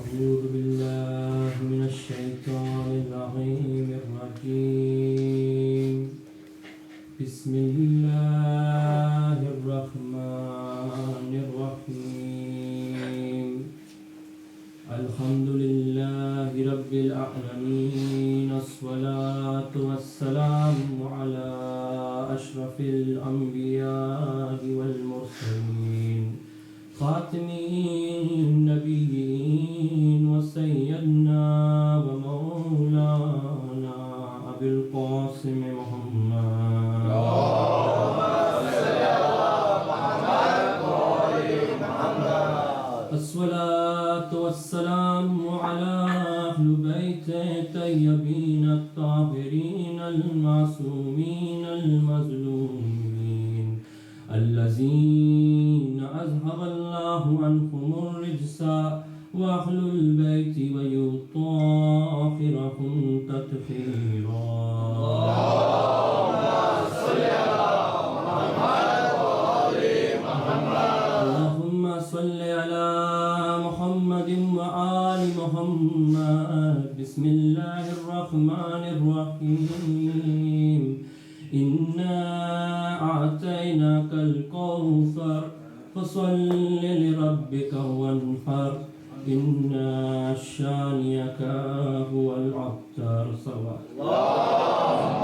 أعوذ بالله من الشيطان اللعين الرجيم بسم الله الرحمن الرحيم الحمد لله رب العالمين الصلاة والسلام على أشرف الأنبياء والمرسلين خاتم النبيين وسيدنا ومولانا أبي القاسم محمد الصلاة والسلام على أهل بيت الطيبين الطاهرين المعصومين المظلومين الذين أذهب الله عنهم الرجس وأهل البيت ويطهرهم تطهيرا اللهم صل على محمد وآل محمد بسم الله الرحمن الرحيم إنا أعطيناك الكوثر فصل لربك وانحر إن شانئك هو الأبتر صلى اللهم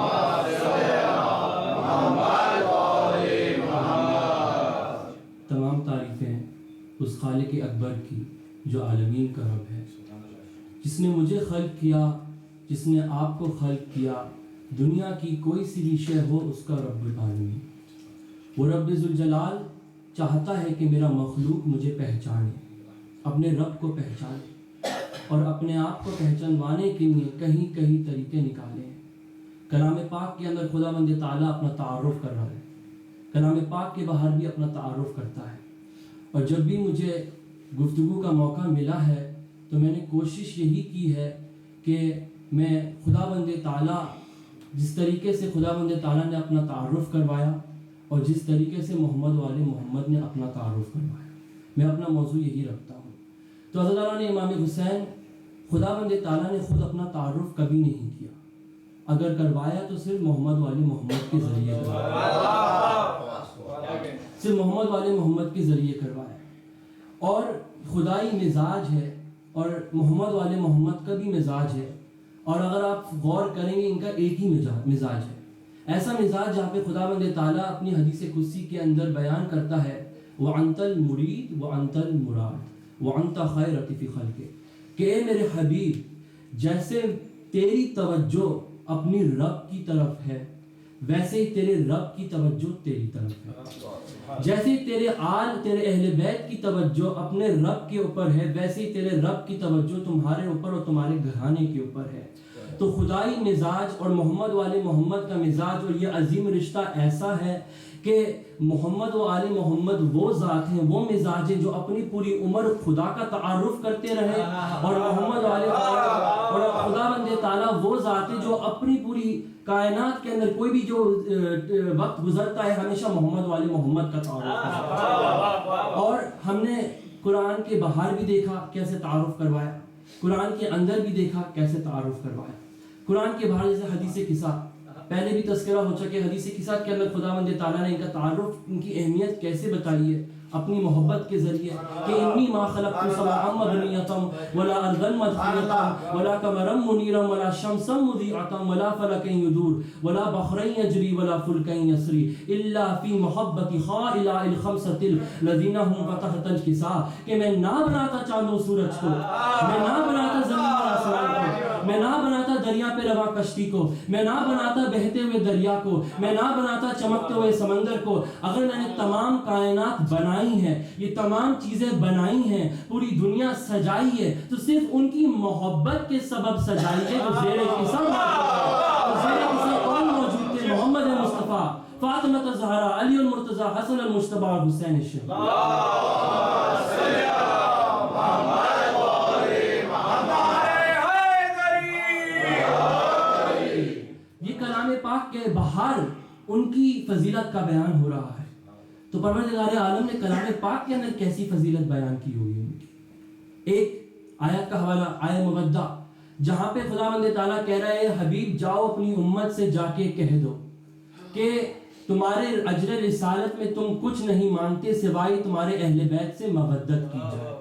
صل على محمد وآل محمد. تمام تعریفیں اس خالق اکبر کی جو عالمین کا رب ہے، جس نے مجھے خلق کیا، جس نے آپ کو خلق کیا. دنیا کی کوئی سی بھی شے ہو اس کا رب العالمین. وہ رب ذوالجلال چاہتا ہے کہ میرا مخلوق مجھے پہچانے، اپنے رب کو پہچانے، اور اپنے آپ کو پہچانوانے کے لیے کہیں کہیں طریقے نکالے ہیں. کلام پاک کے اندر خداوند تعالیٰ اپنا تعارف کر رہا ہے، کلام پاک کے باہر بھی اپنا تعارف کرتا ہے. اور جب بھی مجھے گفتگو کا موقع ملا ہے تو میں نے کوشش یہی کی ہے کہ میں خداوند تعالیٰ جس طریقے سے خداوند تعالیٰ نے اپنا تعارف کروایا اور جس طریقے سے محمد والے محمد نے اپنا تعارف کروایا، میں اپنا موضوع یہی رکھتا ہوں. تو حضرت تعالیٰ نے امام حسین، خداوند تعالیٰ نے خود اپنا تعارف کبھی نہیں کیا، اگر کروایا تو صرف محمد والے محمد کے ذریعے کروایا، صرف محمد والے محمد کے ذریعے کروایا. اور خدائی مزاج ہے اور محمد والے محمد کا بھی مزاج ہے، اور اگر آپ غور کریں گے ان کا ایک ہی مزاج ہے. ایسا مزاج جہاں پہ خداوند تعالیٰ اپنی حدیث قدسی کے اندر بیان کرتا ہے وَأَنْتَ الْمُرِيدُ وَأَنْتَ الْمُرَادُ وَأَنْتَ خَيْرَ فِي خَلْقِ، کہ اے میرے حبیب، جیسے تیری توجہ اپنی رب کی طرف ہے ویسے ہی تیرے رب کی توجہ تیری طرف ہے. جیسے تیرے اہل بیت کی توجہ اپنے رب کے اوپر ہے ویسے ہی تیرے رب کی توجہ تمہارے اوپر اور تمہارے گھرانے کے اوپر ہے. تو خدائی مزاج اور محمد والے محمد کا مزاج اور یہ عظیم رشتہ ایسا ہے کہ محمد و آل محمد وہ ذات ہیں، وہ مزاج ہیں جو اپنی پوری عمر خدا کا تعارف کرتے رہے، اور محمد والے اور خداوند تعالیٰ وہ ذات ہے جو اپنی پوری کائنات کے اندر کوئی بھی جو وقت گزرتا ہے ہمیشہ محمد والے محمد کا تعارف کرتا ہے. اور ہم نے قرآن کے باہر بھی دیکھا کیسے تعارف کروایا، قرآن کے اندر بھی دیکھا کیسے تعارف کروایا. قرآن کے باہر جیسے حدیث قصہ پہلے بھی تذکرہ ہو چکے، حدیث قصہ کے اندر خداوند تعالیٰ نے ان کا تعارف، ان کی اہمیت کیسے بتائی ہے اپنی محبت کے ذریعے کہ انی ما خلقت سماء مبنیۃ ولا ارضا مدحورۃ ولا قمرا منیرا ولا شمسا مضیئۃ ولا فلکا یدور ولا بحرا یجری ولا فلکا یسری الا فی محبت خائلاء الخمسۃ الذین هم فتحت الکساء، کہ میں نہ بناتا چاند و سورج کو، میں نہ بناتا زمین اور آسمان کو، میں نہ بناتا دریا پہ رواں کشتی کو، میں نہ بناتا بہتے ہوئے دریا کو، میں نہ بناتا چمکتے ہوئے سمندر کو. اگر میں نے تمام کائنات بنائی ہیں، یہ تمام چیزیں بنائی ہیں، پوری دنیا سجائی ہے، تو صرف ان کی محبت کے سبب سجائی ہے. زیر قسم کون موجود تھے؟ محمد مصطفیٰ، فاطمہ الزہرا، علی المرتضیٰ، حسن المجتبیٰ اور حسین الشریف. یہ کلام پاک کے باہر ان کی فضیلت کا بیان ہو رہا ہے. تو پروردگار عالم نے کلام پاک کے اندر کیسی فضیلت بیان کی ہوئی ان کی. ایک آیت کا حوالہ آیت مودہ جہاں پہ خداوند تعالیٰ کہہ رہا ہے حبیب جاؤ اپنی امت سے جا کے کہہ دو کہ تمہارے اجر رسالت میں تم کچھ نہیں مانگتے سوائے تمہارے اہل بیت سے مودت کی جائے.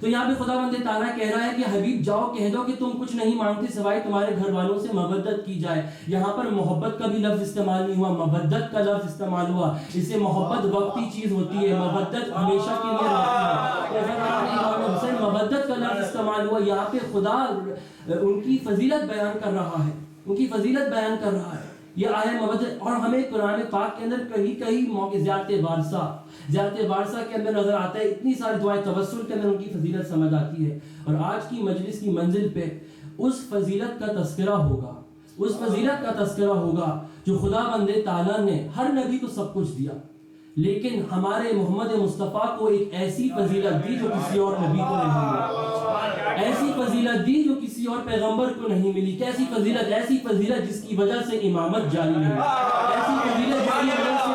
تو یہاں پہ خداوند تعالیٰ کہہ رہا ہے کہ حبیب جاؤ کہہ دو کہ تم کچھ نہیں مانگتے سوائے تمہارے گھر والوں سے مودت کی جائے. یہاں پر محبت کا بھی لفظ استعمال نہیں ہوا, مودت کا لفظ استعمال ہوا. اس سے محبت وقتی چیز ہوتی ہے, مودت ہمیشہ کے لیے رہتی ہے. حسین مودت کا لفظ استعمال ہوا. یہاں پہ خدا ان کی فضیلت بیان کر رہا ہے, ان کی فضیلت بیان کر رہا ہے. یہ آیت مودت, اور ہمیں قرآن پاک کے اندر کئی موقع زیارت وارثہ کے اندر نظر آتا ہے. اتنی ساری دعائیں توسل کے اندر ان کی فضیلت سمجھ آتی ہے. اور آج کی مجلس کی منزل پہ اس فضیلت کا تذکرہ ہوگا, اس فضیلت کا تذکرہ ہوگا جو خداوند تعالیٰ نے ہر نبی کو سب کچھ دیا, لیکن ہمارے محمد مصطفیٰ کو ایک ایسی فضیلت دی جو کسی اور نبی کو نہیں ملی, ایسی فضیلت دی جو کسی اور پیغمبر کو نہیں ملی. کیسی فضیلت؟ ایسی فضیلت جس کی وجہ سے امامت جاری رہی, ایسی فضیلت جس کی وجہ سے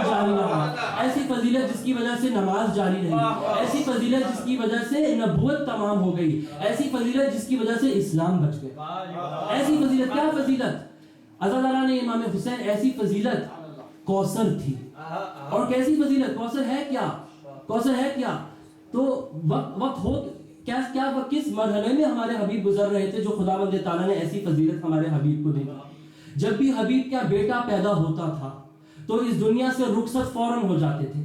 قرآن جاری رہا, ایسی فضیلت جس کی وجہ سے نماز جاری رہی, ایسی فضیلت جس کی وجہ سے نبوت تمام ہو گئی, ایسی فضیلت جس کی وجہ سے اسلام بچ گیا. ایسی فضیلت, کیا فضیلت؟ اللہ تعالیٰ نے امام حسین, ایسی فضیلت کوثر تھی. اور کیسی فضیلت؟ کوثر ہے کیا؟ کوثر ہے کیا؟ تو وقت ہو کیا کس مرحلے میں ہمارے حبیب گزر رہے تھے جو خداوند تعالیٰ نے ایسی فضیلت ہمارے حبیب کو دی. جب بھی حبیب کا بیٹا پیدا ہوتا تھا تو اس دنیا سے رخصت فوراً ہو جاتے تھے,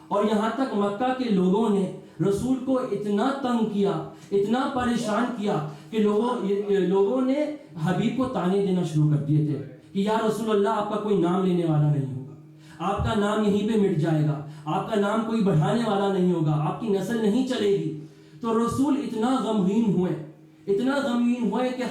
اور یہاں تک مکہ کے لوگوں نے رسول کو اتنا تنگ کیا, اتنا پریشان کیا کہ لوگوں نے حبیب کو تانے دینا شروع کر دیے تھے کہ یا رسول اللہ آپ کا کوئی نام لینے والا نہیں ہوگا, آپ کا نام یہیں پہ مٹ جائے گا, آپ کا نام کوئی بڑھانے والا نہیں ہوگا, آپ کی نسل نہیں چلے گی. تو رسول اتنا غمگین ہوئے کہ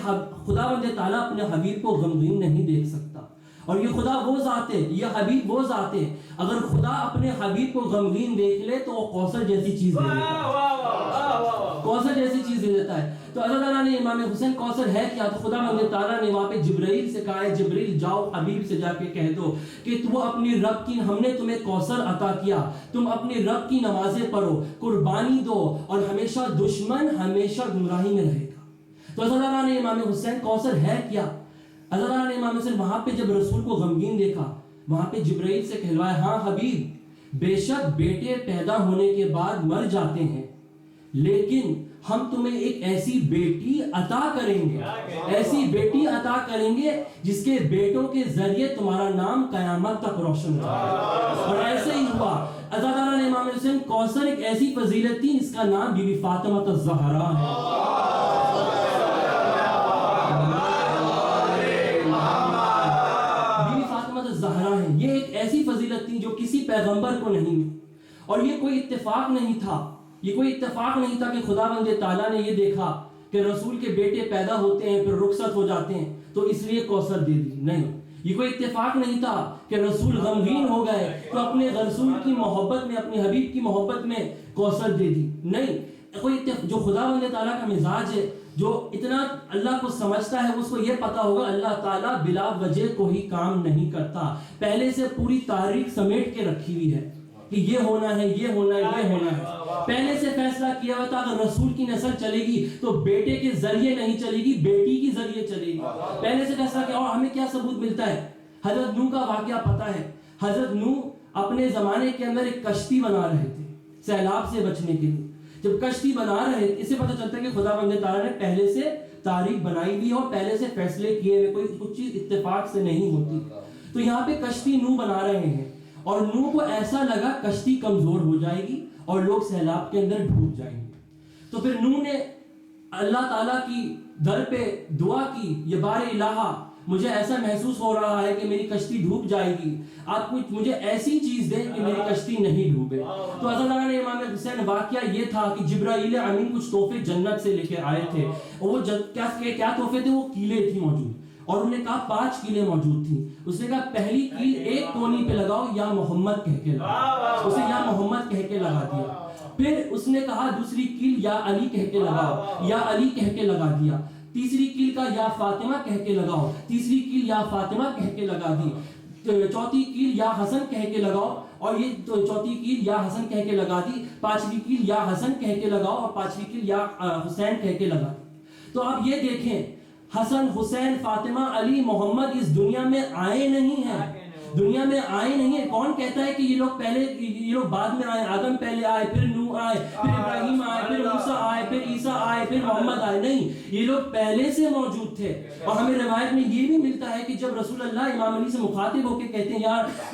خداوند تعالیٰ اپنے حبیب کو غمگین نہیں دیکھ سکتا. اور یہ خدا وہ ذات ہے, یہ حبیب وہ ذات ہے, اگر خدا اپنے حبیب کو غمگین دیکھ لے تو وہ کوثر جیسی چیز دے دیتا ہے, کوثر جیسی چیز دے دیتا ہے. تو اللہ تعالیٰ نے امام حسین کوثر ہے کیا؟ تو خداوند تعالیٰ نے وہاں پہ جبرائیل سے کہا ہے جبرائیل جاؤ حبیب سے جا کے کہہ دو کہ تو اپنی رب کی, ہم نے تمہیں کوثر عطا کیا, تم اپنی رب کی نمازیں پڑھو, قربانی دو, اور ہمیشہ دشمن ہمیشہ گمراہی میں رہے گا. تو اللہ تعالیٰ نے امام حسین کوثر ہے کیا؟ اللہ تعالیٰ نے امام حسین وہاں پہ جب رسول کو غمگین دیکھا, وہاں پہ جبرائیل سے کہلوایا ہاں حبیب بے شک بیٹے پیدا ہونے کے بعد مر جاتے ہیں, لیکن ہم تمہیں ایک ایسی بیٹی عطا کریں گے, ایسی بیٹی عطا کریں گے جس کے بیٹوں کے ذریعے تمہارا نام قیامت تک روشن ہوگا. اور ایسے ہی ہوا. اللہ تعالیٰ نے امام حسین کوثر ایک ایسی فضیلت تھی جس کا نام بی بی فاطمہ الزہرا ہے. بی بی فاطمہ الزہرا ہے, یہ ایک ایسی فضیلت تھی جو کسی پیغمبر کو نہیں ملی. اور یہ کوئی اتفاق نہیں تھا, یہ کوئی اتفاق نہیں تھا کہ خداوند تعالیٰ نے یہ دیکھا کہ رسول کے بیٹے پیدا ہوتے ہیں پھر رخصت ہو جاتے ہیں تو اس لیے کوثر دے دی. نہیں, یہ کوئی اتفاق نہیں تھا کہ رسول غمگین ہو گئے تو اپنے رسول کی محبت میں, اپنے حبیب کی محبت میں کوثر دے دی. نہیں, کوئی جو خداوند تعالیٰ کا مزاج ہے, جو اتنا اللہ کو سمجھتا ہے, اس کو یہ پتا ہوگا اللہ تعالیٰ بلا وجہ کوئی کام نہیں کرتا, پہلے سے پوری تاریخ سمیٹ کے رکھی ہوئی ہے کہ یہ ہونا ہے, یہ ہونا ہے, یہ ہونا ہے. پہلے سے فیصلہ کیا ہوا تھا اگر رسول کی نسل چلے گی تو بیٹے کے ذریعے نہیں چلے گی, بیٹی کی ذریعے چلے گی. پہلے سے فیصلہ کیا. اور ہمیں کیا ثبوت ملتا ہے؟ حضرت نوح کا واقعہ پتا ہے. حضرت نوح اپنے زمانے کے اندر ایک کشتی بنا رہے تھے سیلاب سے بچنے کے لیے. جب کشتی بنا رہے تھے, اس سے پتہ چلتا ہے کہ خداوند تعالیٰ نے پہلے سے تاریخ بنائی ہوئی اور پہلے سے فیصلے کیے ہوئے, کوئی کچھ چیز اتفاق سے نہیں ہوتی. تو یہاں پہ کشتی نوح بنا رہے ہیں, اور نوح کو ایسا لگا کشتی کمزور ہو جائے گی اور لوگ سیلاب کے اندر ڈوب جائیں گے. تو پھر نوح نے اللہ تعالیٰ کی در پہ دعا کی, یہ بار الہ مجھے ایسا محسوس ہو رہا ہے کہ میری کشتی ڈوب جائے گی, آپ کچھ مجھے ایسی چیز دیں کہ میری کشتی نہیں ڈوبے. تو اللہ تعالیٰ نے امام حسین, واقعہ یہ تھا کہ جبرائیل امین کچھ تحفے جنت سے لے کے آئے تھے. وہ کیا تحفے تھے؟ وہ کیلیں تھی موجود, اور انہوں نے کہا 5 کیلیں موجود تھیں. اس نے کہا پہلی کیل ایک کونی پہ لگاؤ, یا محمد کہہ کے لگاؤ. اسے یا محمد کہہ کے لگا دیا. پھر اس نے کہا دوسری کیل یا علی کہہ کے لگاؤ, یا علی کہہ کے لگا دیا. تیسری کیل کا یا فاطمہ کہہ کے لگاؤ, تیسری کیل یا فاطمہ کہہ کے لگا دی. چوتھی کیل یا حسن کہہ کے لگاؤ, اور یہ چوتھی کیل یا حسن کہہ کے لگا دی، پانچویں کیل یا حسن کہہ کے لگاؤ اور پانچویں کیل یا حسین کہہ کے لگا دی۔ تو آپ یہ دیکھیں حسن، حسین، فاطمہ، علی، محمد اس دنیا میں آئے نہیں ہیں، دنیا میں آئے نہیں ہیں۔ کون کہتا ہے کہ یہ لوگ پہلے، یہ لوگ بعد میں آئے؟ آدم پہلے آئے، پھر نوح آئے، پھر ابراہیم آئے، پھر موسیٰ آئے، پھر عیسیٰ آئے، پھر محمد آئے؟ نہیں، یہ لوگ پہلے سے موجود تھے۔ اور ہمیں روایت میں یہ بھی ملتا ہے کہ جب رسول اللہ امام علی سے مخاطب ہو کے کہتے ہیں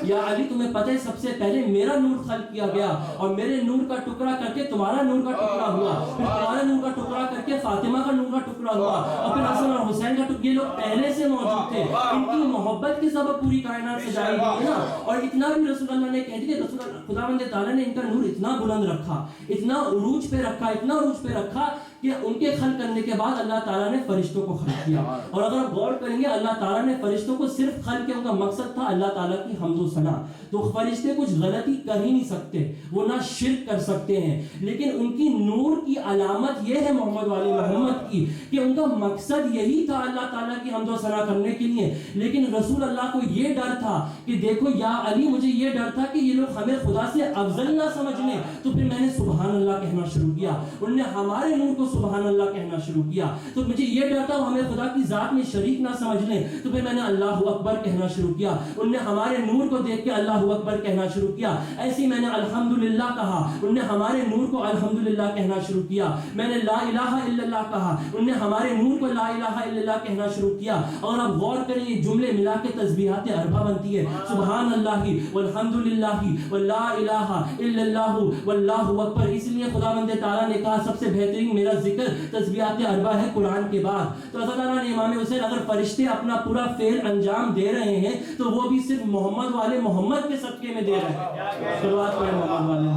یا علی تمہیں پتہ ہے سب سے پہلے میرا نور خلق کیا گیا اور میرے نور کا ٹکڑا کر کے تمہارا نور کا ٹکڑا ہوا، پھر تمہارا نور کا ٹکڑا کر کے فاطمہ کا نور کا ٹکڑا ہوا، اور پھر حسن اور حسین کا ٹکڑا۔ یہ لوگ پہلے سے موجود تھے، ان کی محبت کے سبب پوری کائنات سجائی گئی ہے نا۔ اور اتنا بھی رسول اللہ نے کہہ دیا، رسول اللہ خداوند تعالیٰ نے ان کا نور اتنا بلند رکھا، اتنا عروج پہ رکھا، اتنا عروج پہ رکھا کہ ان کے خلق کرنے کے بعد اللہ تعالیٰ نے فرشتوں کو خلق کیا۔ اور اگر آپ غور کریں گے اللہ تعالیٰ نے فرشتوں کو صرف خلق کیا، ان کا مقصد تھا اللہ تعالیٰ کی حمد و ثنا۔ تو فرشتے کچھ غلطی کر ہی نہیں سکتے، وہ نہ شرک کر سکتے ہیں، لیکن ان کی نور کی علامت یہ ہے محمد والی محمد کی کہ ان کا مقصد یہی تھا اللہ تعالیٰ کی حمد و ثنا کرنے کے لیے۔ لیکن رسول اللہ کو یہ ڈر تھا کہ دیکھو یا علی، مجھے یہ ڈر تھا کہ یہ لوگ ہمیں خدا سے افضل نہ سمجھ لیں، تو پھر میں نے سبحان اللہ کہنا شروع کیا، انہوں نے ہمارے نور کو سبحان اللہ کہنا شروع کیا۔ تو مجھے یہ ڈر تھا ہمیں خدا کی ذات میں شریک نہ سمجھ لیں، تو پھر میں نے اللہ اکبر کہنا شروع کیا، انہوں نے ہمارے نور کو دیکھ کے اللہ اکبر کہنا شروع کیا۔ ایسے میں نے الحمدللہ کہا، انہوں نے ہمارے نور کو الحمدللہ کہنا شروع کیا۔ میں نے لا الہ الا اللہ کہا، انہوں نے ہمارے نور کو لا الہ الا اللہ کہنا شروع کیا۔ اور اب غور کریں یہ جملے ملا کے تسبیحات اربع بنتی ہے، سبحان اللہ والحمدللہ ولا الہ الا اللہ واللہ اکبر۔ اس لیے خداوند تعالیٰ نے کہا سب سے بہترین میرا ذکر تسبیحات اربع ہے قرآن کے بعد۔ تو اللہ تعالیٰ نے امام حسین، اگر فرشتے اپنا پورا فعل انجام دے رہے ہیں تو وہ بھی صرف محمد والے محمد کے صدقے میں دے رہے ہیں۔ صلوات پڑھیں محمد والے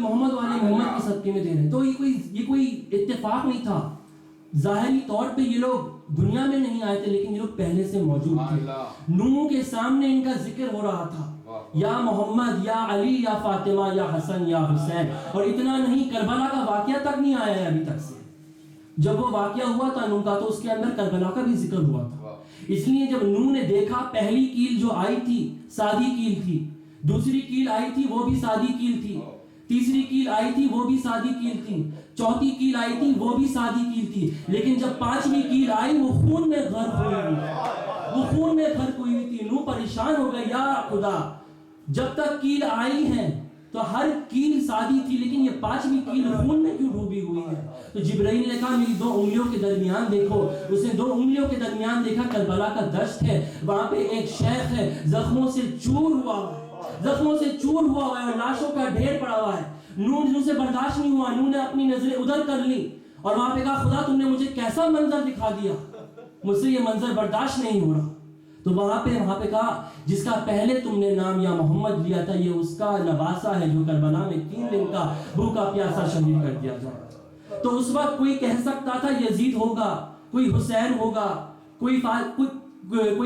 محمد والے محمد کے صدقے میں دے رہے ہیں۔ تو یہ کوئی اتفاق نہیں تھا، ظاہری طور پہ یہ لوگ دنیا میں نہیں آئے تھے لیکن یہ لوگ پہلے سے موجود تھے۔ نوح کے سامنے ان کا ذکر ہو رہا تھا، یا محمد، یا علی، یا فاطمہ، یا حسن، یا حسین۔ اور اتنا نہیں، کربلا کا واقعہ تک نہیں آیا ہے ابھی تک سے۔ جب وہ واقعہ ہوا تھا نوح کا تو اس کے اندر کربلا کا بھی ذکر ہوا تھا۔ اس لیے جب نوح نے دیکھا پہلی کیل جو آئی تھی سادی کیل تھی، دوسری کیل آئی تھی وہ بھی سادی کیل تھی، تیسری کیل آئی تھی وہ بھی سادی کیل تھی، چوتھی کیل آئی تھی وہ بھی سادی کیل تھی، لیکن جب پانچویں کیل آئی وہ خون میں غرق ہوئی ہوئی، وہ خون میں غرق ہوئی ہوئی تھی۔ نوح پریشان ہو گئے، یا خدا جب تک کیل آئی ہیں تو ہر کیل سادی تھی لیکن یہ پانچویں کیل خون میں کیوں ڈوبی ہوئی ہے؟ تو جبرائیل نے کہا میری 2 انگلیوں کے درمیان دیکھو۔ اس نے 2 انگلیوں کے درمیان دیکھا، کربلا کا دشت ہے، وہاں پہ ایک شیخ ہے زخموں سے چور ہوا ہے، زخموں سے چور ہوا ہے اور لاشوں کا ڈھیر پڑا ہوا ہے۔ نوح سے برداشت نہیں ہوا، نوح نے اپنی نظریں ادھر کر لی اور وہاں پہ کہا خدا تم نے مجھے کیسا منظر دکھا دیا، مجھ سے یہ منظر برداشت نہیں ہو رہا۔ تو وہاں پہ کہا جس کا پہلے تم نے نام یا محمد لیا تھا یہ اس کا نواسا ہے جو کربلا میں 3 دن کا بھوکا پیاسا شہید کر دیا جائے۔ تو اس وقت کوئی کہہ سکتا تھا یزید ہوگا، کوئی حسین ہوگا، کوئی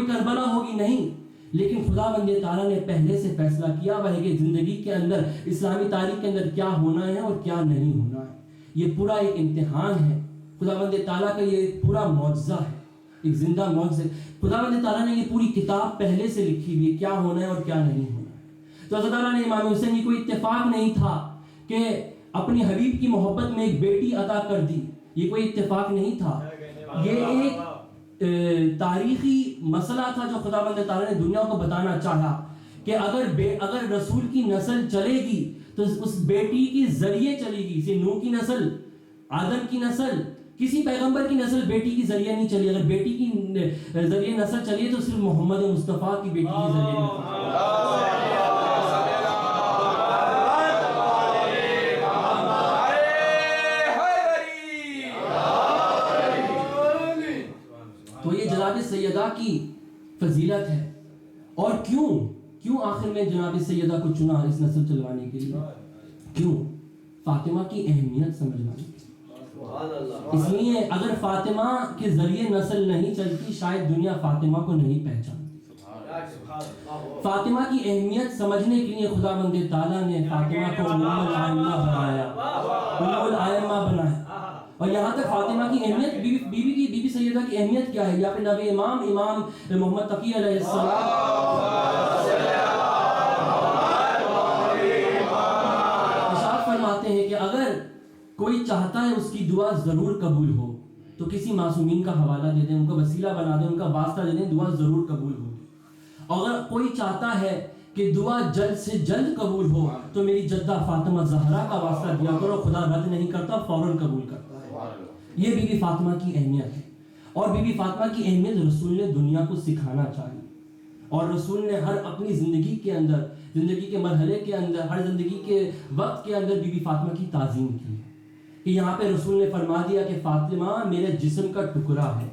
کربلا ہوگی، نہیں، لیکن خداوند تعالیٰ نے پہلے سے فیصلہ کیا ہوا ہے کہ زندگی کے اندر، اسلامی تاریخ کے اندر کیا ہونا ہے اور کیا نہیں ہونا ہے۔ یہ پورا ایک امتحان ہے، خداوند تعالیٰ کا یہ پورا معجزہ ہے، ایک زندہ معجزہ۔ خداوند تعالیٰ نے یہ پوری کتاب پہلے سے لکھی ہوئی ہے، کیا ہونا ہے اور کیا نہیں ہونا ہے۔ تو اللہ تعالیٰ نے امام حسین کی کوئی اتفاق نہیں تھا کہ اپنی حبیب کی محبت میں ایک بیٹی عطا کر دی، یہ کوئی اتفاق نہیں تھا، یہ ایک تاریخی مسئلہ تھا جو خداوند تعالیٰ نے دنیا کو بتانا چاہا کہ اگر رسول کی نسل چلے گی تو اس بیٹی کی ذریعے چلے گی۔ جیسے نوح کی نسل، آدم کی نسل، کسی پیغمبر کی نسل بیٹی کی ذریعے نہیں چلی، اگر بیٹی کی ذریعے نسل چلی تو صرف محمد مصطفیٰ کی بیٹی کی ذریعے تو یہ جناب سیدہ کی فضیلت ہے۔ اور کیوں آخر میں جناب سیدہ کو چنا اس نسل چلوانے کے لیے؟ کیوں؟ فاطمہ کی اہمیت سمجھنا۔ اس لیے اگر فاطمہ کے ذریعے نسل نہیں چلتی شاید دنیا فاطمہ کو نہیں پہچانتی۔ فاطمہ کی اہمیت سمجھنے کے لیے خداوند تعالیٰ نے فاطمہ کو ام الائمہ بنایا، ام الائمہ بنایا۔ اور یہاں تک فاطمہ کی اہمیت، بی بی سیدہ کی اہمیت کیا ہے؟ یہاں پہ نبی امام محمد تقی علیہ السلام ارشاد فرماتے ہیں کہ اگر کوئی چاہتا ہے اس کی دعا ضرور قبول ہو تو کسی معصومین کا حوالہ دے دیں، ان کا وسیلہ بنا دیں، ان کا واسطہ دے دیں، دعا ضرور قبول ہوگی۔ اگر کوئی چاہتا ہے کہ دعا جلد سے جلد قبول ہو تو میری جدہ فاطمہ زہرا کا واسطہ دیا کرو، خدا رد نہیں کرتا، فوراً قبول کرتا ہے۔ یہ بی بی فاطمہ کی اہمیت ہے، اور بی بی فاطمہ کی اہمیت رسول نے دنیا کو سکھانا چاہی، اور رسول نے ہر اپنی زندگی کے اندر، زندگی کے مرحلے کے اندر، ہر زندگی کے وقت کے اندر بی بی فاطمہ کی تعظیم کی ہے۔ کہ یہاں پہ رسول نے فرما دیا کہ فاطمہ میرے جسم کا ٹکڑا ہے،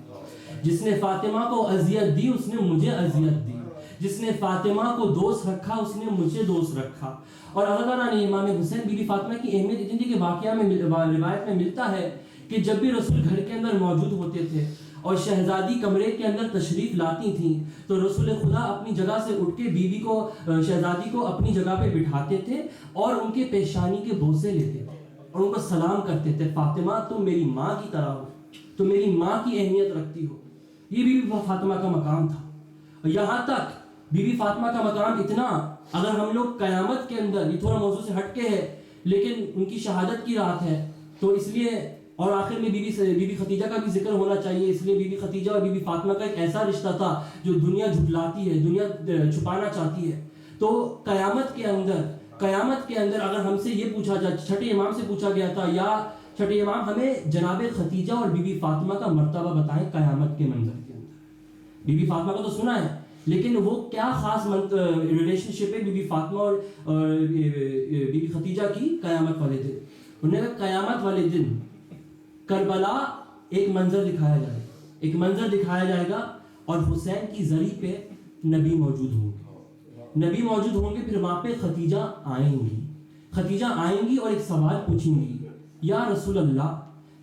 جس نے فاطمہ کو اذیت دی اس نے مجھے اذیت دی، جس نے فاطمہ کو دوست رکھا اس نے مجھے دوست رکھا۔ اور اللہ نے امام حسین بی بی فاطمہ کی اہمیت اتنی تھی کہ واقعہ میں روایت میں ملتا ہے کہ جب بھی رسول گھر کے اندر موجود ہوتے تھے اور شہزادی کمرے کے اندر تشریف لاتی تھیں تو رسول خدا اپنی جگہ سے اٹھ کے بیوی کو، شہزادی کو اپنی جگہ پہ بٹھاتے تھے اور ان کے پیشانی کے بوسے لیتے تھے اور ان کو سلام کرتے تھے، فاطمہ تم میری ماں کی طرح ہو، تم میری ماں کی اہمیت رکھتی ہو۔ یہ بی بی فاطمہ کا مقام تھا۔ اور یہاں تک بی بی فاطمہ کا مقام اتنا، اگر ہم لوگ قیامت کے اندر، یہ تھوڑا موضوع سے ہٹ کے ہے لیکن ان کی شہادت کی رات ہے تو اس لیے، اور آخر میں بی بی خدیجہ کا بھی ذکر ہونا چاہیے، اس لیے بی بی خدیجہ اور بی بی فاطمہ کا ایک ایسا رشتہ تھا جو دنیا جھٹلاتی ہے، دنیا چھپانا چاہتی ہے۔ تو قیامت کے اندر اگر ہم سے یہ پوچھا جائے، چھٹے امام سے پوچھا گیا تھا یا چھٹے امام ہمیں جناب خدیجہ اور بی بی فاطمہ کا مرتبہ بتائیں قیامت کے منظر کے اندر۔ بی بی فاطمہ کا تو سنا ہے لیکن وہ کیا خاص ریلیشن شپ ہے بی بی فاطمہ اور بی بی خدیجہ کی قیامت والے دن؟ انہوں نے کہا قیامت والے دن کربلا ایک منظر دکھایا جائے گا اور حسین کی زری پہ نبی موجود ہوں گے، پھر وہاں پہ خدیجہ آئیں گی اور ایک سوال پوچھیں گی، یا رسول اللہ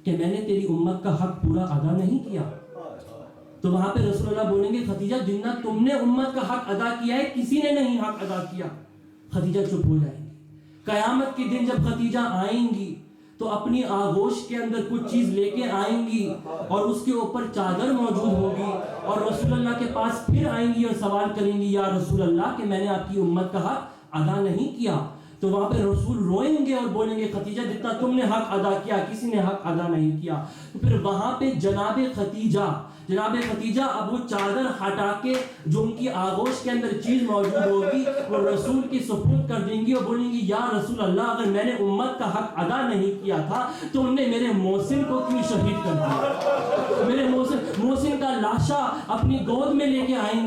کہ میں نے تیری امت کا حق پورا ادا نہیں کیا؟ تو وہاں پہ رسول اللہ بولیں گے خدیجہ جنہ تم نے امت کا حق ادا کیا ہے کسی نے نہیں حق ادا کیا۔ خدیجہ چپ ہو جائیں گی۔ قیامت کے دن جب خدیجہ آئیں گی تو اپنی آغوش کے اندر کچھ چیز لے کے آئیں گی اور اس کے اوپر چادر موجود ہوگی، اور رسول اللہ کے پاس پھر آئیں گی اور سوال کریں گی، یا رسول اللہ کہ میں نے آپ کی امت کا حق ادا نہیں کیا؟ تو وہاں پہ رسول روئیں گے اور بولیں گے خدیجہ جتنا تم نے حق ادا کیا کسی نے حق ادا نہیں کیا۔ تو پھر وہاں پہ جناب خدیجہ اب وہ چادر ہٹا کے جو ان کی آغوش کے اندر چیز موجود ہوگی وہ رسول کی سپرد کر دیں گی اور بولیں گی، یا رسول اللہ اگر میں نے امت کا حق ادا نہیں کیا تھا تو انہوں نے میرے محسن کو کیوں شہید کر دیا؟ میرے محسن کا لاشا اپنی گود میں لے کے آئیں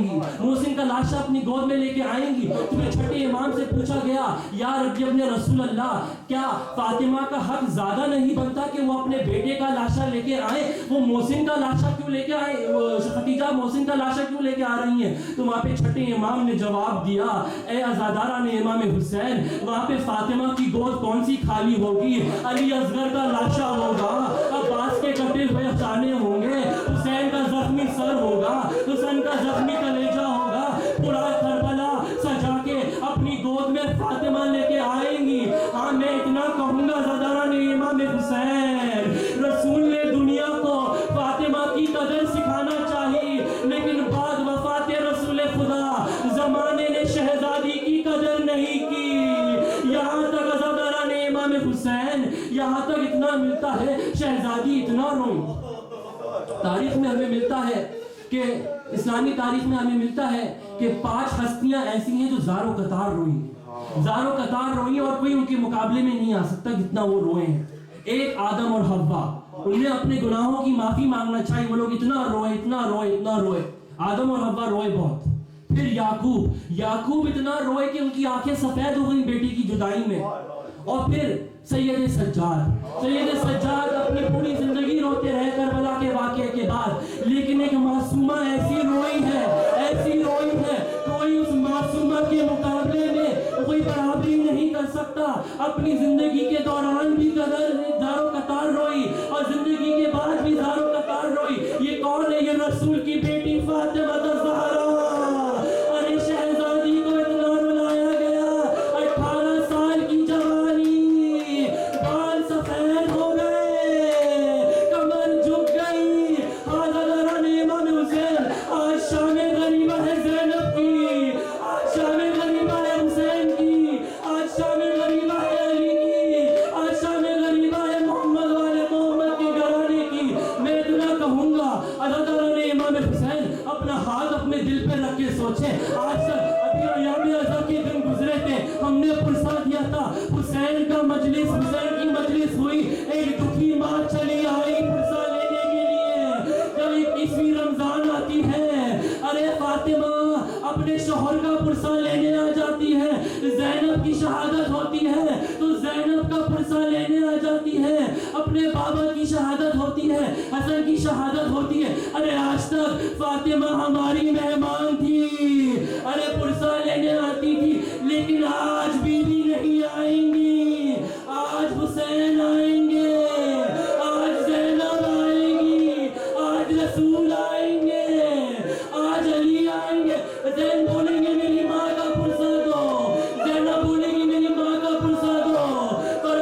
گی، تو پھر چھٹے امام سے پوچھا گیا، یا ابن رسول اللہ کیا فاطمہ کا حق زیادہ نہیں بنتا کہ وہ اپنے بیٹے کا لاشا لے کے آئے؟ وہ محسن کا لاشا کیوں لے کے آئے؟ خدیجہ محسن کا لاشا کیوں لے کے آ رہی ہیں؟ تو وہاں پہ چھٹے امام نے جواب دیا، اے عزاداران امام حسین، وہاں پہ فاطمہ کی گود کون سی خالی ہوگی؟ علی اصغر کا لاشا ہوگا، عباس کے کٹے ہوئے خانے ہوں گے، حسین کا زخمی سر ہوگا، حسین کا زخمی کلیجہ ہوگا، پورا کربلا سجا کے اپنی گود میں فاطمہ لے کے آئیں گی۔ ہاں میں اتنا کہوں گا عزاداران امام حسین، رسول نے دنیا کو فاطمہ کی قدر سکھانا چاہی، لیکن بعد وفات رسول خدا زمانے نے شہزادی کی قدر نہیں کی۔ یہاں تک عزاداران امام حسین، یہاں تک اتنا ملتا ہے شہزادی اتنا روئی۔ تاریخ میں ہمیں ملتا ہے کہ اسلامی تاریخ میں ہمیں ملتا ہے کہ 5 ہستیاں ایسی ہیں جو زاروں قطار روئی اور کوئی ان کے مقابلے میں نہیں آ سکتا جتنا وہ روئے ہیں۔ ایک آدم اور حوا، انہیں اپنے گناہوں کی معافی مانگنا چاہیے، وہ لوگ اتنا روئے، آدم اور حوا روئے بہت۔ پھر یعقوب اتنا روئے کہ ان کی آنکھیں سفید ہو گئی بیٹی کی جدائی میں۔ اور پھر سید سجاد اپنی پوری زندگی روتے رہے کربلا کے واقعے کے بعد، لیکن ایک معصومہ ایسی روئی ہے کوئی اس معصومہ کے مقابلے میں کوئی برابری نہیں کر سکتا۔ اپنی زندگی کے دوران بھی زاروں قطار روئی اور زندگی کے بعد بھی زاروں قطار روئی۔ یہ کون ہے؟ یہ رسول کی بیٹی فاطمہ الزہرا۔ ارے شہزادی کو اتنا رلایا گیا، 18 سال کی جوانی، بال سفید ہو گئے، اپنا ہاتھ اپنے دل پہ رکھ کے سوچیں. آج تک ابھی ایام ازا کے دن گزرے تھے, ہم نے پرسا دیا تھا, حسین کا مجلس, حسین کی مجلس ہوئی, ایک دکھی ماں چلی آئی پرسا لینے کے لیے. جب 21ویں رمضان آتی ہے, ارے فاطمہ اپنے شوہر کا پرسا لینے آ جاتی ہے. زینب کی شہادت ہوتی ہے تو زینب کا پرسا لینے آ جاتی ہے. اپنے بابا کی شہادت ہوتی ہے, حسن کی شہادت ہوتی ہے. ارے آج تک فاطمہ ہماری مہمان تھی, ارے پرسا لینے آتی تھی, لیکن آج بیوی نہیں آئیں گی. آج حسین آئیں گے, آج زینب آئیں گی, آج رسول آئیں گے, آج علی آئیں گے. زین بولیں گے میری ماں کا پرسا دو, زینب بولیں گی میری ماں کا پرسا دو, اور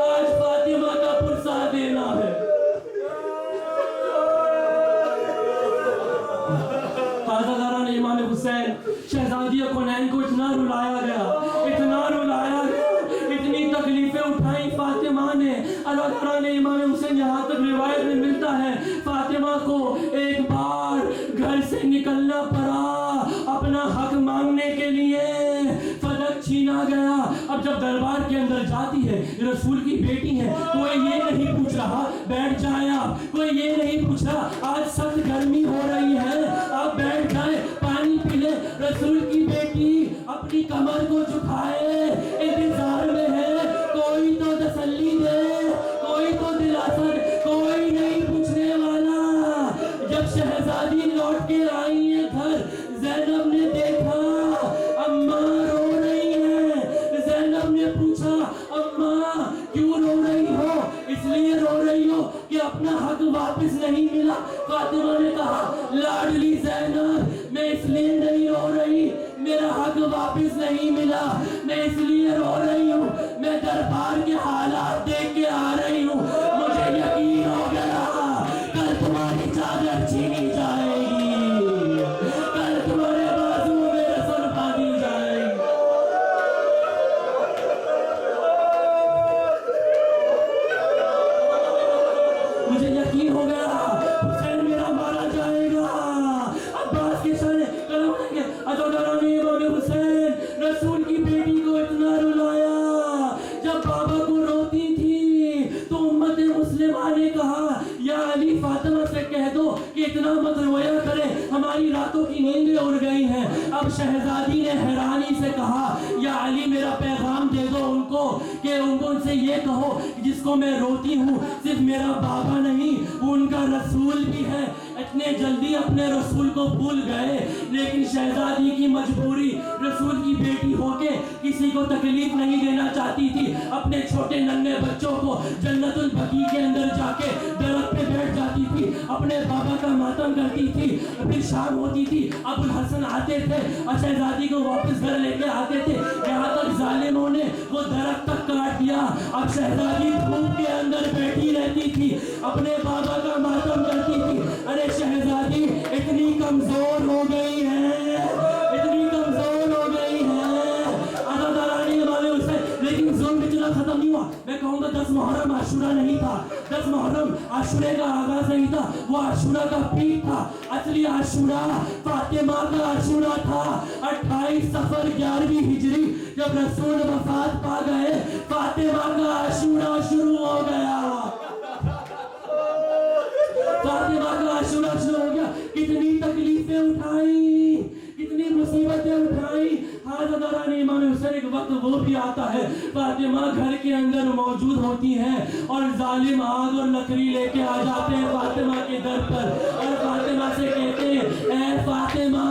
آج فاطمہ کا پرسا دینا ہے. حضرت امام حسین شہزادی کونین کو اتنا رلایا گیا, اتنا رلایا گیا, اتنی تکلیفیں اٹھائیں فاطمہ نے. اللہ تعالیٰ نے امام حسین یہاں تک روایت میں ملتا ہے فاطمہ کو ایک بار گھر سے نکلنا پڑا اپنا حق مانگنے کے لیے, فلک چھینا گیا. اب جب دربار کے اندر جاتی ہے, رسول کی بیٹی ہے, کوئی یہ نہیں پوچھ رہا بیٹھ جائیں آپ, کوئی یہ نہیں پوچھ رہا آج سخت گرمی ہو رہی ہے آپ بیٹھ جائیں پانی پی لیں. رسول کی بیٹی اپنی کمر کو جھکائے انتظار میں ہے, کوئی تو تسلی دے, کوئی تو دلاسا دے, کوئی نہیں پوچھنے والا. جب شہزادی لوٹ کے آئی ہے گھر, زینب نے دیکھا اماں رو رہی ہے. زینب نے پوچھا اماں کیوں رو رہی ہو؟ اس لیے رو رہی ہو کہ اپنا حق واپس نہیں ملا. فاطمہ نے کہا لاڈلی زینب میں اس لیے نہیں رو رہی, میرا حق واپس نہیں ملا, میں اس لیے رو رہی ہوں, میں دربار کے حالات دیکھ کے آ رہی ہوں, مجھے یقین ہو گیا کل تمہاری چادر چھینی جائے گی, کل تمہارے بازو میں رسل باندھی جائے گی. مجھے یقین ہو گیا حسین میرا مارا جائے گا. عباس کے سارے کلام لیں گے ازادارانی امام حسین رسول کی بیٹی کو اتنا رلایا. جب بابا کو روتی تھی تو امت مسلمہ نے کہا یا علی فاطمہ سے کہہ دو کہ اتنا مت رویا کرے, ہماری راتوں کی نیندیں اڑ گئی ہیں. اب شہزادی نے حیرانی سے کہا یا علی میرا پیغام دے دو ان کو کہ ان کو ان سے یہ کہو جس کو میں روتی ہوں صرف میرا بابا نہیں وہ ان کا رسول بھی ہے. اتنے جلدی اپنے رسول کو بھول گئے, لیکن شہزادی کی مجبوری رسول کی بیٹی ہو کے کسی کو تکلیف نہیں دینا چاہتی تھی. اپنے چھوٹے ننھے بچوں کو جنت البقیع کے اندر جا کے درخت پہ بیٹھ جاتی تھی, اپنے بابا کا ماتم کرتی تھی. پھر شام ہوتی تھی, ابو الحسن آتے تھے اور شہزادی کو واپس گھر لے کے آتے تھے, یہاں تک ظالموں نے وہ درخت تک کاٹ دیا. اب شہزادی دھوپ کے اندر بیٹھی رہتی تھی, اپنے بابا کا ماتم کرتی تھی. ارے شہزادی اتنی کمزور ہو گئی ہے, اتنی کمزور ہو گئی ہے. عزادارانی امام حسین, لیکن ظلم اتنا ختم نہیں ہوا. میں کہوں گا 10 محرم عاشورہ نہیں تھا, 10 محرم عاشورے کا آغاز نہیں تھا, وہ عاشورہ کا پیک تھا. اصلی عاشورہ فاطمہ کا عاشورہ تھا. 28 صفر 11ویں ہجری جب رسول وفات پا گئے, فاطمہ کا عاشورہ شروع ہو گیا. فاطمہ کا عاشورہ شروع ہو گیا. کتنی تکلیفیں اٹھائیں, کتنی مصیبتیں اٹھائیں. حضرت امام حسین ایک وقت وہ بھی آتا ہے فاطمہ گھر کے اندر موجود ہوتی ہیں اور ظالم آگ اور لکڑی لے کے آ جاتے ہیں فاطمہ کے در پر, اور فاطمہ سے کہتے ہیں اے فاطمہ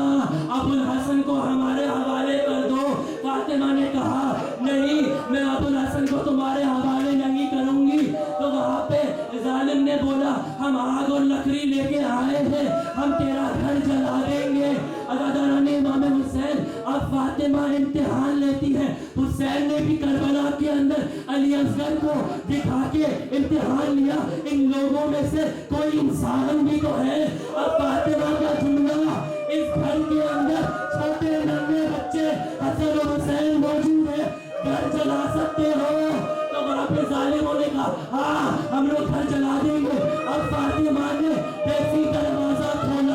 ابو الحسن کو ہمارے حوالے کر دو. فاطمہ نے کہا نہیں, میں ابو الحسن کو تمہارے حوالے نہیں کروں گی. تو وہاں پہ ظالم نے بولا ہم آگ اور لکڑی لے کے آئے ہیں, ہم تیرا گھر جلا دیں گے. عزاداران امام حسین, اب فاطمہ امتحان لیتی ہے. حسین نے بھی کربلا کے اندر علی اصغر کو دکھا کے امتحان لیا, ان لوگوں میں سے کوئی انسان بھی تو ہے. اب فاطمہ کا جملہ, اس گھر کے اندر چھوٹے ننھے بچے حسن و حسین موجود ہیں, گھر جلا سکتے ہو؟ تو وہاں پہ ظالموں نے کہا ہاں ہم لوگ گھر جلا دیں گے. اب فاطمہ نے دیسی دروازہ کھولا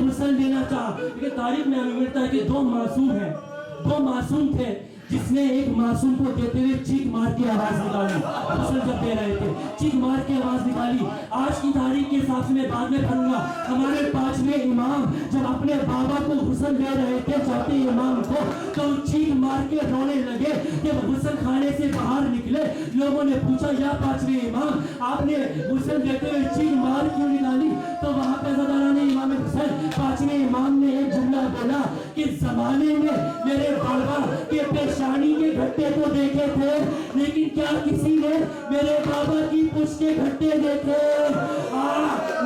غسل دینا چاہا. لیکن تاریخ میں ہمیں ملتا ہے کہ دو معصوم تھے جس نے ایک معصوم کو دیتے ہوئے چیخ مار کے آواز نکالی. غسل جب دے رہے تھے چیخ مار کے آواز نکالی. آج کی تاریخ کے حساب سے میں بعد میں پڑھوں گا. ہمارے 5ویں امام جب اپنے بابا کو غسل دے رہے تھے چوتھے امام کو, تو چیخ مار کے رونے لگے. جب غسل خانے سے باہر نکلے لوگوں نے پوچھا یا 5ویں امام آپ نے غسل دیتے ہوئے چیخ مار کیوں نکالی؟ تو وہاں پہ عزاداران امام حسین 5ویں امام نے ایک جملہ بولا کہ زمانے میں میرے بابا کے پیشانی کے گھٹے تو دیکھے تھے, لیکن کیا کسی نے میرے بابا کی پشت کے گھٹے دیکھے؟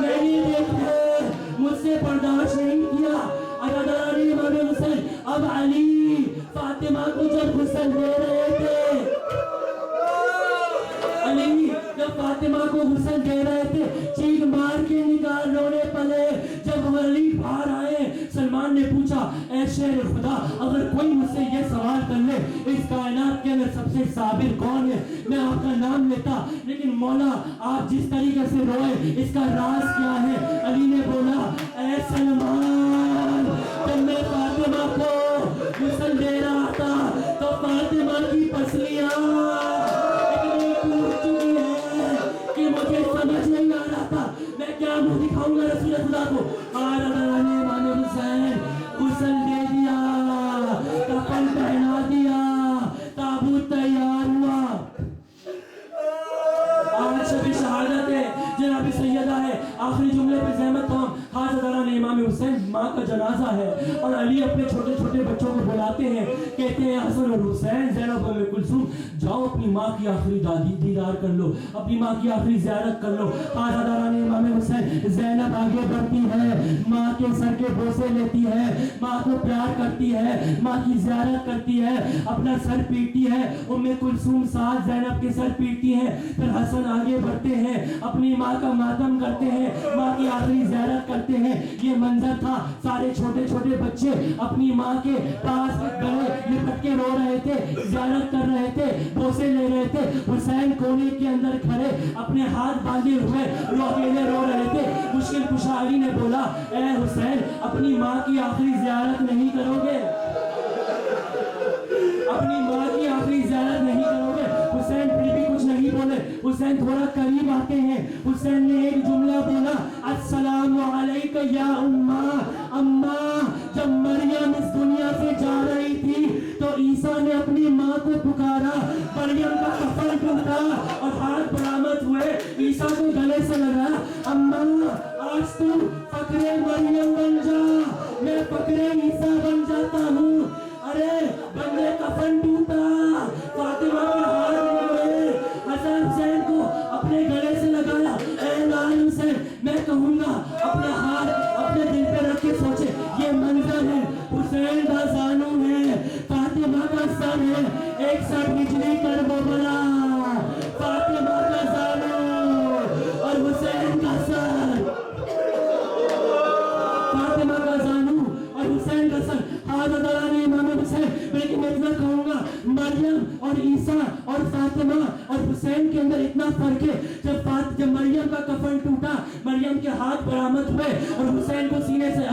میں نے دیکھے, مجھ سے برداشت نہیں کیا. عزاداران امام حسین اب علی فاطمہ کو جب غسل دے رہے تھے, علی جب فاطمہ کو غسل دے رہے تھے چیخ مار کے نکال رونے پڑے. جب علی باہر آئے سلمان نے پوچھا اے شیر خدا اگر کوئی مجھ سے یہ سوال کر لے اس کائنات کے اندر سب سے صابر کون ہے میں آپ کا نام لیتا, لیکن مولا آپ جس طریقے سے روئے اس کا راز کیا ہے؟ علی نے بولا اے سلمان جب میں فاطمہ کو غسل دے رہا تھا تو فاطمہ کی پسلیاں کہ مجھے سمجھ نہیں آ رہا تھا میں کیا منہ دکھاؤں گا رسول خدا کو. عزاداران امام حسین غسل دے دیا, کفن پہنا دیا, تابوت تیار ہوا. آج شب شہادت ہے, جناب سیدہ ہے, آخری جملے پہ زحمت تمام. عزاداران امام حسین ماں کا جنازہ ہے اور علی اپنے چھوٹے چھوٹے بچوں کو بلاتے ہیں, کہتے ہیں حسن اور حسین زینب ام کلثوم جاؤ اپنی ماں کی آخری دیدار کر لو, اپنی ماں کی آخری زیارت کر لو. عزاداران امام حسین زینب آگے بڑھتی ہے, ماں کے سر کے بوسے لیتی ہے, ماں کو پیار کرتی ہے, ماں کی زیارت کرتی ہے, اپنا سر پیٹتی ہے. ام کلثوم ساتھ زینب کے سر پیٹتی ہے. پھر حسن آگے بڑھتے ہیں, اپنی ماں کا ماتم کرتے ہیں, ماں کی آخری زیارت کرتے ہیں. یہ منظر تھا, سارے چھوٹے چھوٹے بچے اپنی ماں کے پاس گلے لپٹ کے رو رہے تھے, زیارت کر رہے تھے, بوسے لے رہے تھے. حسین کونے کے اندر کھڑے اپنے ہاتھ باندھے ہوئے اکیلے رو رہے تھے. مشکل کشا علی نے بولا اے حسین اپنی ماں کی آخری زیارت نہیں کرو گے, اپنی ماں کی آخری زیارت نہیں کرو گے؟ حسین پھر بھی کچھ نہیں بولے. حسین تھوڑا قریب آتے ہیں, حسین نے ایک جملہ بولا السلام علیکہ یا اماں. جب مریم اس دنیا سے جا رہی تھی تو عیسیٰ نے اپنی ماں کو پکارا, مریم کا کفن ٹوٹا اور ہاتھ برآمد ہوئے, عیسیٰ کو گلے سے لگا اماں آج تو فخر مریم بن جا, میں فخر عیسیٰ بن جاتا ہوں. ارے بندے کفن ٹوٹا, فاطمہ کے ہاتھ نکلے, حسن حسین کو اپنے گلے سے لگایا. اے لال حسین میں کہوں گا اپنے ہاتھ اپنے دل پہ رکھ کے سوچے, یہ منظر ہے حسین کا زانو ہے, فاطمہ کا سر ہے, ایک سر بجلی کر وہ بنا, فاطمہ کا زانو اور حسین کا سر, فاطمہ کا زانو اور حسین کا سر. عزاداران امام حسین لیکن میں اتنا کہوں گا مریم اور عیسیٰ اور فاطمہ اور حسین کے اندر اتنا فرق ہے. جب مریم کا کفن ٹوٹا, مریم کے ہاتھ برآمد ہوئے اور حسین کو سینے سے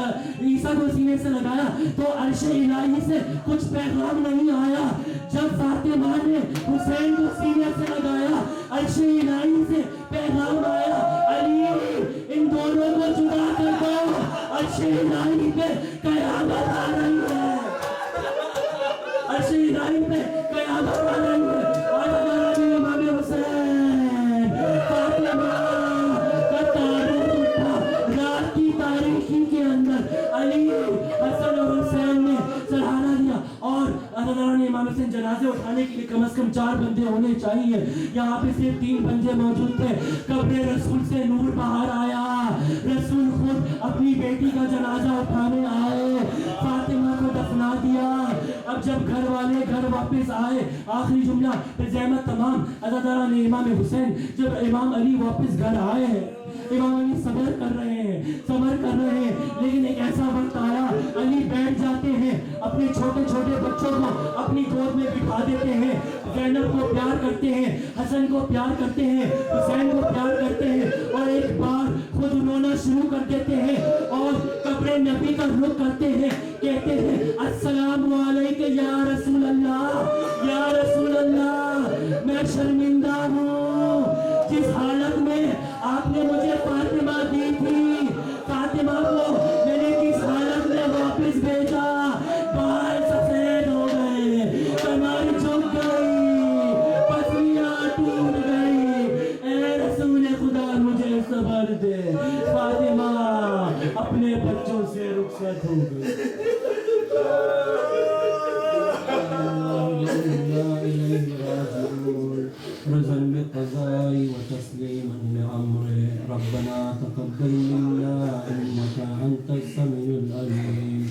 عیسیٰ کو سینے سے لگایا تو عرش الہی سے کچھ پیغام نہیں آیا. جب فاطمہ نے حسین کو سینے سے لگایا عرش الہی سے پیغام آیا, علی ان دونوں کو جدا کر دو, عرش الہی پہ قیامت آ رہی ہے, عرش الہی پہ قیامت آ رہی ہے. عزاداران امام حسین فاطمہ کا تابوت اٹھا, رات کی تاریکی کے اندر علی حسن اور حسین نے سرحانہ دیا. اور عزاداران امام حسین جنازے اٹھانے کے لیے کم از کم 4 بندے ہونے چاہیے, یہاں پہ صرف 3 بندے موجود تھے. قبر رسول سے نور باہر آیا, رسول خود اپنی بیٹی کا جنازہ اٹھانے آئے, فاطمہ کو دفنا دیا. اب جب گھر والے گھر واپس آئے, آخری جملہ پھر زحمت تمام. عزاداران امام حسین جب امام علی واپس گھر آئے ہیں, امام علی صبر کر رہے ہیں, لیکن ایک ایسا وقت آیا علی بیٹھ جاتے ہیں, اپنے چھوٹے چھوٹے بچوں کو اپنی گود میں بٹھا دیتے ہیں, زینب کو پیار کرتے ہیں, حسن کو پیار کرتے ہیں, حسین کو پیار کرتے ہیں, اور ایک بار خود رونا شروع کر دیتے ہیں اور اپنے نبی کا رخ کرتے ہیں, کہتے ہیں السلام علیکم یا رسول اللہ, یا رسول اللہ میں شرمندہ ہوں جس حالت میں آپ نے مجھے فاطمہ دی تھی, فاطمہ کو میں نے کس حالت میں واپس بھیجا, بال سفید ہو گئے, کمر جھک گئی, پسلیاں ٹوٹ گئی, اے رسول خدا مجھے صبر دے. فاطمہ اپنے بچوں سے رخصت ہو گئی. رضا بقضاء وتسليما لأمره ربنا تقبل منا إنك أنت السميع العليم.